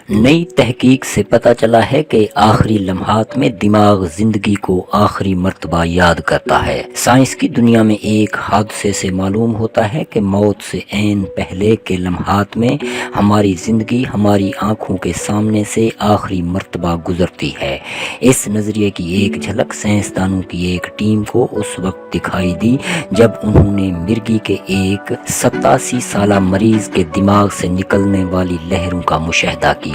نئی تحقیق سے پتہ چلا ہے کہ آخری لمحات میں دماغ زندگی کو آخری مرتبہ یاد کرتا ہے۔ سائنس کی دنیا میں ایک حادثے سے معلوم ہوتا ہے کہ موت سے عین پہلے کے لمحات میں ہماری زندگی ہماری آنکھوں کے سامنے سے آخری مرتبہ گزرتی ہے۔ اس نظریے کی ایک جھلک سائنسدانوں کی ایک ٹیم کو اس وقت دکھائی دی جب انہوں نے مرگی کے ایک 87 سالہ مریض کے دماغ سے نکلنے والی لہروں کا مشاہدہ کیا،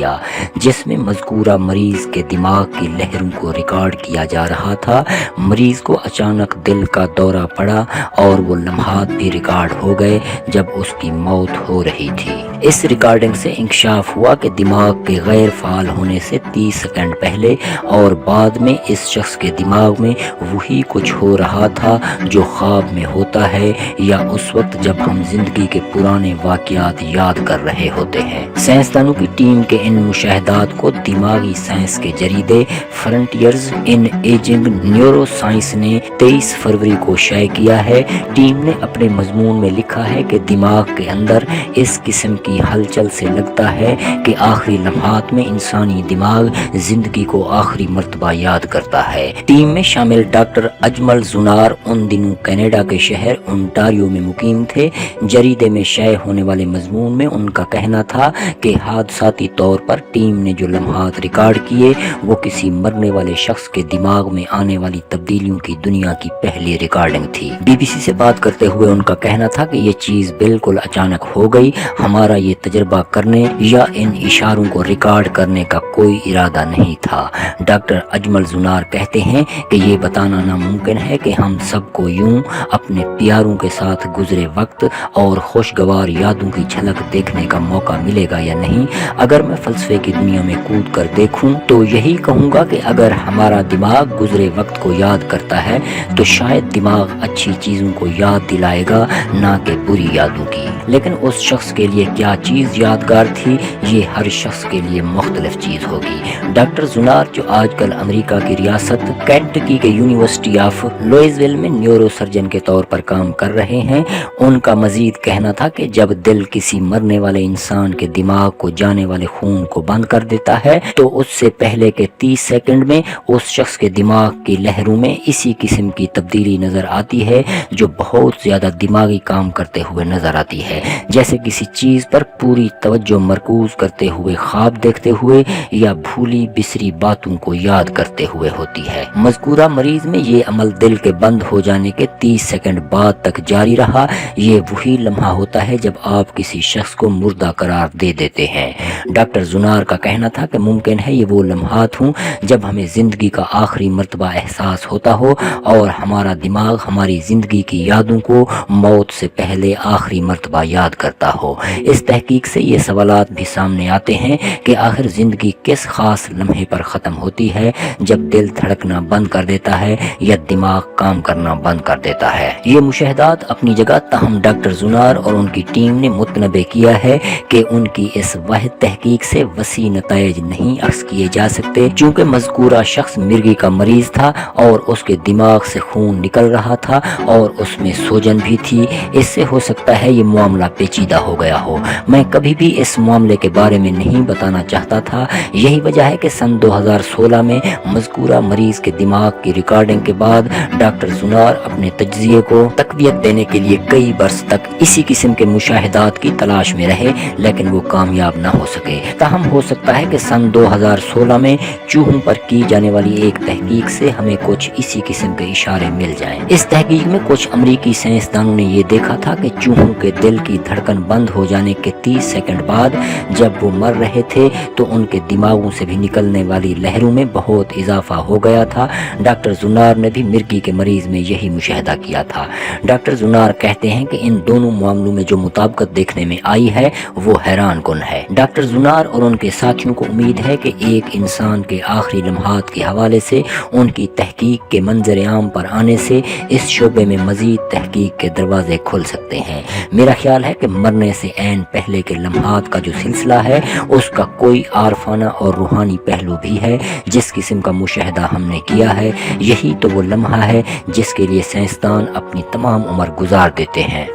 جس میں مذکورہ مریض کے دماغ کی لہروں کو ریکارڈ کیا جا رہا تھا۔ مریض کو اچانک دل کا دورہ پڑا اور وہ لمحات بھی ریکارڈ ہو گئے جب اس کی موت ہو رہی تھی۔ اس ریکارڈنگ سے انکشاف ہوا کہ دماغ کے غیر فعال ہونے سے 30 سیکنڈ پہلے اور بعد میں اس شخص کے دماغ میں وہی کچھ ہو رہا تھا جو خواب میں ہوتا ہے یا اس وقت جب ہم زندگی کے پرانے واقعات یاد کر رہے ہوتے ہیں۔ سائنسدانوں کی ٹیم کے ان مشاہدات کو دماغی سائنس کے جریدے فرنٹیئرز ان ایجنگ نیورو سائنس نے 23 فروری کو شائع کیا ہے۔ ٹیم نے اپنے مضمون میں لکھا ہے کہ دماغ کے اندر اس قسم کی ہلچل سے لگتا ہے کہ آخری لمحات میں انسانی دماغ زندگی کو آخری مرتبہ یاد کرتا ہے۔ ٹیم میں شامل ڈاکٹر اجمل زنار ان دنوں کینیڈا کے شہر انٹاریو میں مقیم تھے۔ جریدے میں شائع ہونے والے مضمون میں ان کا کہنا تھا کہ حادثاتی طور پر ٹیم نے جو لمحات ریکارڈ کیے وہ کسی مرنے والے شخص کے دماغ میں آنے والی تبدیلیوں کی دنیا کی پہلی ریکارڈنگ تھی۔ بی بی سی سے بات کرتے ہوئے ان کا کہنا تھا کہ یہ چیز بالکل اچانک ہو گئی، ہمارا یہ تجربہ کرنے یا ان اشاروں کو ریکارڈ کرنے کا کوئی ارادہ نہیں تھا۔ ڈاکٹر اجمل زنار کہتے ہیں کہ یہ بتانا ناممکن ہے کہ ہم سب کو یوں اپنے پیاروں کے ساتھ گزرے وقت اور خوشگوار یادوں کی جھلک دیکھنے کا موقع ملے گا یا نہیں۔ اگر میں فلسفے کی دنیا میں کود کر دیکھوں تو یہی کہوں گا کہ اگر ہمارا دماغ گزرے وقت کو یاد کرتا ہے تو شاید دماغ اچھی چیزوں کو یاد دلائے گا، نہ کہ بری یادوں کی۔ لیکن اس شخص کے لیے کیا چیز یادگار تھی، یہ ہر شخص کے لیے مختلف چیز ہوگی۔ ڈاکٹر زنار جو آج کل امریکہ کی ریاست کینٹکی کے یونیورسٹی آف لوئزویل میں نیورو سرجن کے طور پر کام کر رہے ہیں، ان کا مزید کہنا تھا کہ جب دل کسی مرنے والے انسان کے دماغ کو جانے والے خون کو بند کر دیتا ہے تو اس سے پہلے کے 30 سیکنڈ میں اس شخص کے دماغ کی لہروں میں اسی قسم کی تبدیلی نظر آتی ہے جو بہت زیادہ دماغی کام کرتے ہوئے نظر آتی ہے، جیسے کسی چیز پر پوری توجہ مرکوز کرتے ہوئے خواب دیکھتے ہوئے یا بھولی بسری باتوں کو یاد کرتے ہوئے ہوتی ہے۔ مذکورہ مریض میں یہ عمل دل کے بند ہو جانے کے 30 سیکنڈ بعد تک جاری رہا۔ یہ وہی لمحہ ہوتا ہے جب آپ کسی شخص کو مردہ قرار دے دیتے ہیں۔ ڈاکٹر زنار کا کہنا تھا کہ ممکن ہے یہ وہ لمحات ہوں جب ہمیں زندگی کا آخری مرتبہ احساس ہوتا ہو اور ہمارا دماغ ہماری زندگی کی یادوں کو موت سے پہلے آخری مرتبہ یاد کرتا ہو۔ اس تحقیق سے یہ سوالات بھی سامنے آتے ہیں کہ آخر زندگی کس خاص لمحے پر ختم ہوتی ہے، جب دل دھڑکنا بند کر دیتا ہے یا دماغ کام کرنا بند کر دیتا ہے۔ یہ مشاہدات اپنی جگہ، تاہم ڈاکٹر زنار اور ان کی ٹیم نے متنبع کیا ہے کہ ان کی اس واحد تحقیق سے وسیع نتائج نہیں اخذ کیے جا سکتے، چونکہ مذکورہ شخص مرگی کا مریض تھا اور اس کے دماغ سے خون نکل رہا تھا اور اس میں سوجن بھی تھی۔ اس سے ہو سکتا ہے یہ معاملہ پیچیدہ ہو گیا ہو۔ میں کبھی بھی اس معاملے کے بارے میں نہیں بتانا چاہتا تھا۔ یہی وجہ ہے کہ سن 2016 میں مذکورہ مریض کے دماغ کی ریکارڈنگ کے بعد ڈاکٹر زنار اپنے تجزیے کو تقویت دینے کے لیے کئی برس تک اسی قسم کے مشاہدات کی تلاش میں رہے، لیکن وہ کامیاب نہ ہو سکے۔ تاہم ہو سکتا ہے کہ سن 2016 میں چوہوں پر کی جانے والی ایک تحقیق سے ہمیں کچھ اسی قسم کے اشارے مل جائیں۔ اس تحقیق میں کچھ امریکی سائنسدانوں نے یہ دیکھا تھا کہ چوہوں کے دل کی دھڑکن بند ہو جانے کے 30 سیکنڈ بعد جب وہ مر رہے تھے تو ان کے دماغوں سے بھی نکلنے والی لہروں میں بہت اضافہ ہو گیا تھا۔ ڈاکٹر زنار نے بھی مرگی کے مریض میں یہی مشاہدہ کیا تھا۔ ڈاکٹر زنار کہتے ہیں کہ ان دونوں معاملوں میں جو مطابقت دیکھنے میں آئی ہے وہ حیران کن ہے۔ ڈاکٹر زنار اور ان کے ساتھیوں کو امید ہے کہ ایک انسان کے آخری لمحات کے حوالے سے ان کی تحقیق کے منظر عام پر آنے سے اس شعبے میں مزید تحقیق کے دروازے کھل سکتے ہیں۔ میرا خیال ہے کہ مرنے سے عین پہلے کے لمحات کا جو سلسلہ ہے اس کا کوئی عارفانہ اور روحانی پہلو بھی ہے۔ جس قسم کا مشاہدہ ہم نے کیا ہے یہی تو وہ لمحہ ہے جس کے لیے سائنسدان اپنی تمام عمر گزار دیتے ہیں۔